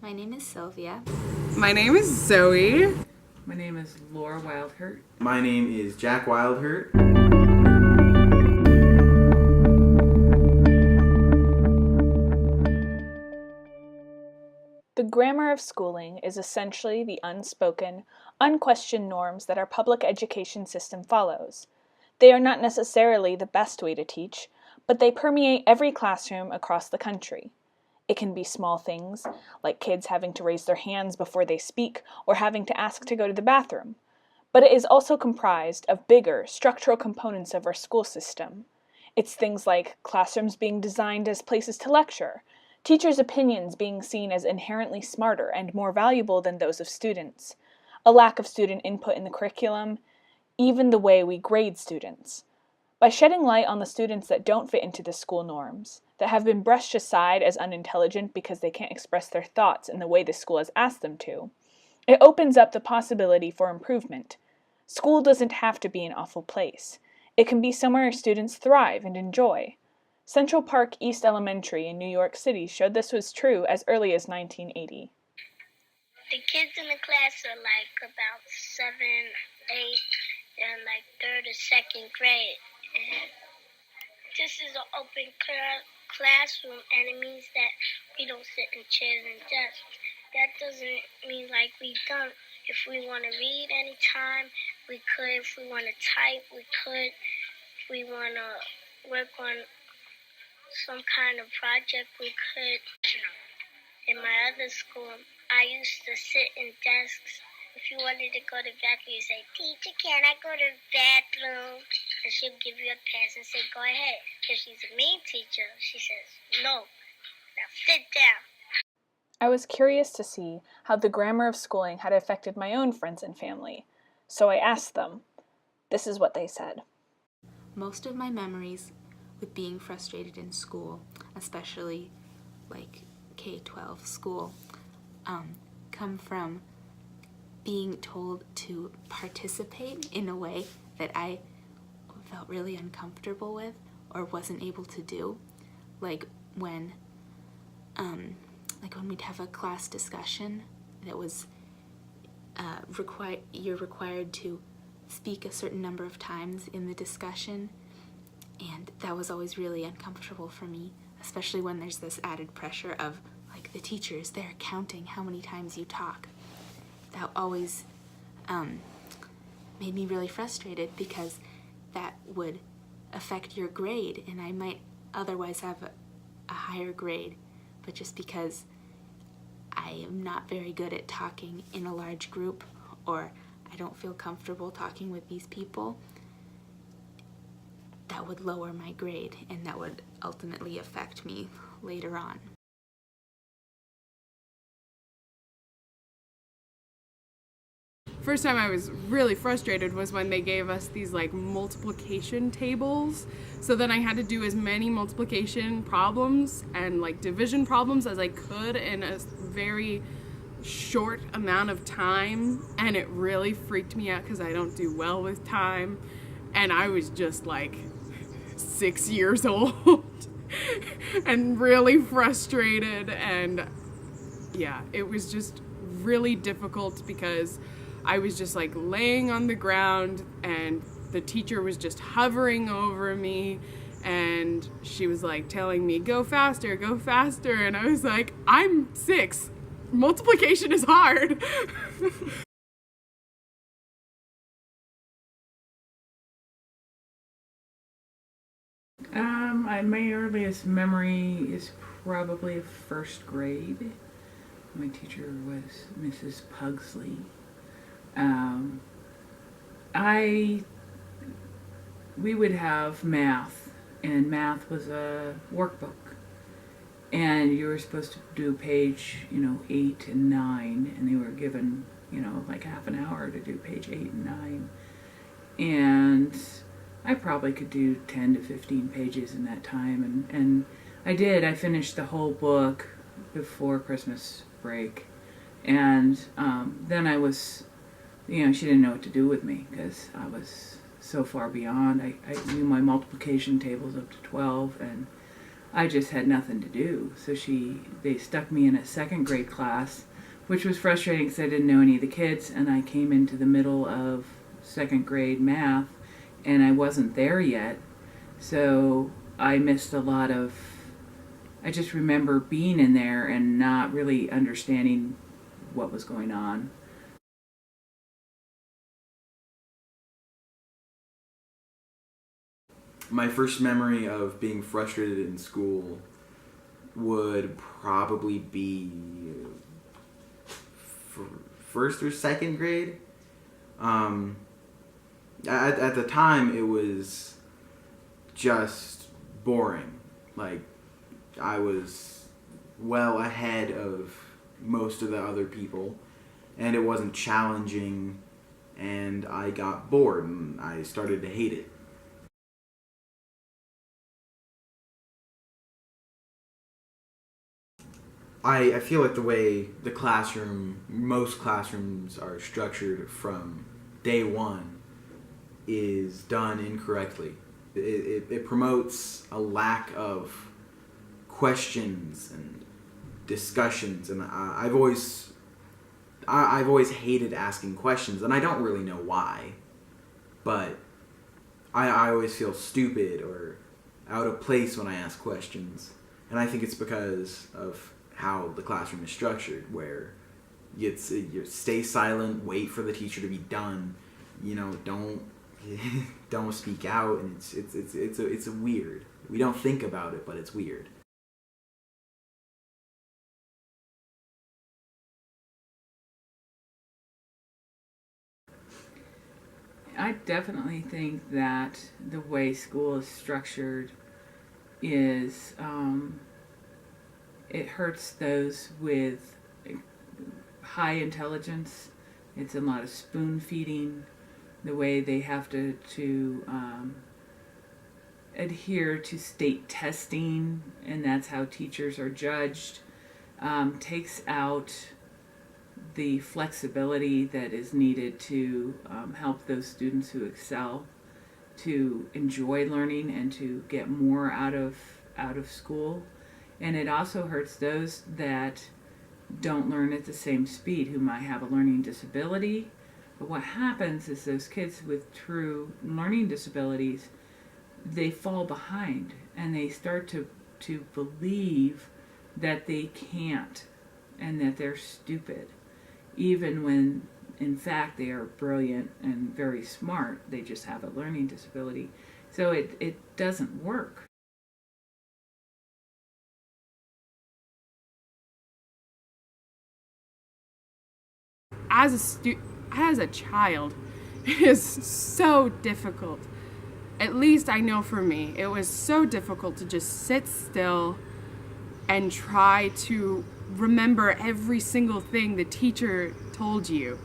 My name is Sylvia. My name is Zoe. My name is Laura Wildhirt. My name is Jack Wildhirt. The grammar of schooling is essentially the unspoken, unquestioned norms that our public education system follows. They are not necessarily the best way to teach, but they permeate every classroom across the country. It can be small things, like kids having to raise their hands before they speak or having to ask to go to the bathroom. But it is also comprised of bigger, structural components of our school system. It's things like classrooms being designed as places to lecture, teachers' opinions being seen as inherently smarter and more valuable than those of students, a lack of student input in the curriculum, even the way we grade students. By shedding light on the students that don't fit into the school norms, that have been brushed aside as unintelligent because they can't express their thoughts in the way the school has asked them to, it opens up the possibility for improvement. School doesn't have to be an awful place. It can be somewhere students thrive and enjoy. Central Park East Elementary in New York City showed this was true as early as 1980. The kids in the class are like about 7, 8, and like 3rd or 2nd grade. And this is an open classroom, and it means that we don't sit in chairs and desks. That doesn't mean like we don't. If we want to read anytime, we could. If we want to type, we could. If we want to work on some kind of project, we could. In my other school, I used to sit in desks. If you wanted to go to the bathroom, you say, "Teacher, can I go to the bathroom?" And she'll give you a pass and say, "Go ahead." If she's a mean teacher, she says, "No, now sit down." I was curious to see how the grammar of schooling had affected my own friends and family, so I asked them. This is what they said. Most of my memories with being frustrated in school, especially like K-12 school, come from being told to participate in a way that I felt really uncomfortable with or wasn't able to do. Like when we'd have a class discussion that was you're required to speak a certain number of times in the discussion, and that was always really uncomfortable for me, especially when there's this added pressure of like the teachers, they're counting how many times you talk. That always made me really frustrated because that would affect your grade, and I might otherwise have a higher grade, but just because I am not very good at talking in a large group, or I don't feel comfortable talking with these people, that would lower my grade, and that would ultimately affect me later on. First time I was really frustrated was when they gave us these like multiplication tables. So then I had to do as many multiplication problems and like division problems as I could in a very short amount of time, and it really freaked me out because I don't do well with time, and I was just like 6 years old and really frustrated, and yeah, it was just really difficult because I was just like laying on the ground and the teacher was just hovering over me, and she was like telling me, go faster, and I was like, I'm 6. Multiplication is hard. My earliest memory is probably 1st grade. My teacher was Mrs. Pugsley. We would have math, and math was a workbook, and you were supposed to do page 8 and 9, and they were given like half an hour to do page 8 and 9, and I probably could do 10 to 15 pages in that time, and I finished the whole book before Christmas break, and then I was she didn't know what to do with me because I was so far beyond. I knew my multiplication tables up to 12, and I just had nothing to do. So they stuck me in a second grade class, which was frustrating because I didn't know any of the kids, and I came into the middle of second grade math, and I wasn't there yet. So I missed a lot of, I just remember being in there and not really understanding what was going on. My first memory of being frustrated in school would probably be first or second grade. At the time, it was just boring. Like, I was well ahead of most of the other people, and it wasn't challenging, and I got bored, and I started to hate it. I feel like the way most classrooms are structured from day one is done incorrectly. It promotes a lack of questions and discussions, and I've always hated asking questions, and I don't really know why, but I always feel stupid or out of place when I ask questions, and I think it's because of how the classroom is structured, where you stay silent, wait for the teacher to be done, don't speak out, and it's weird. We don't think about it, but it's weird. I definitely think that the way school is structured is it hurts those with high intelligence. It's a lot of spoon feeding, the way they have to adhere to state testing, and that's how teachers are judged, takes out the flexibility that is needed to help those students who excel to enjoy learning and to get more out of school. And it also hurts those that don't learn at the same speed, who might have a learning disability. But what happens is those kids with true learning disabilities, they fall behind, and they start to believe that they can't and that they're stupid, even when in fact they are brilliant and very smart. They just have a learning disability. So it doesn't work. As a child, it is so difficult. At least I know for me, it was so difficult to just sit still and try to remember every single thing the teacher told you.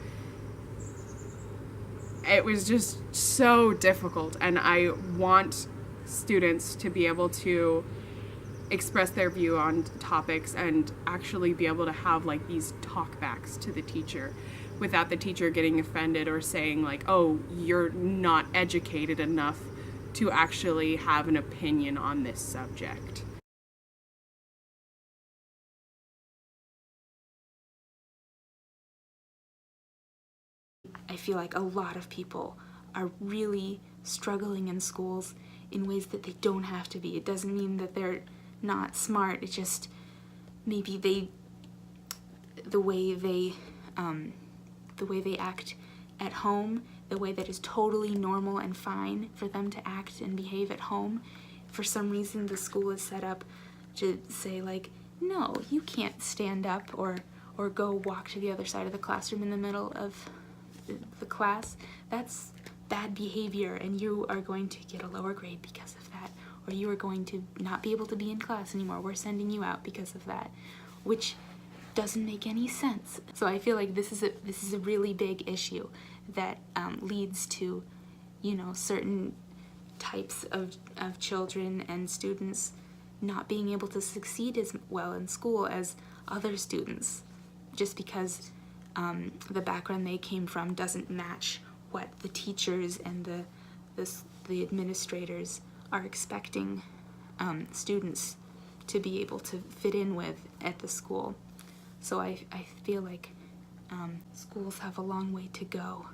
It was just so difficult, and I want students to be able to express their view on topics and actually be able to have like these talkbacks to the teacher without the teacher getting offended or saying like, oh, you're not educated enough to actually have an opinion on this subject. I feel like a lot of people are really struggling in schools in ways that they don't have to be. It doesn't mean that they're not smart. It's just maybe the way they act at home, the way that is totally normal and fine for them to act and behave at home. For some reason, the school is set up to say like, no, you can't stand up or go walk to the other side of the classroom in the middle of the class. That's bad behavior, and you are going to get a lower grade because of that, or you are going to not be able to be in class anymore. We're sending you out because of that, which doesn't make any sense. So I feel like this is a really big issue that leads to, certain types of children and students not being able to succeed as well in school as other students, just because the background they came from doesn't match what the teachers and the administrators are expecting students to be able to fit in with at the school. So I feel like schools have a long way to go.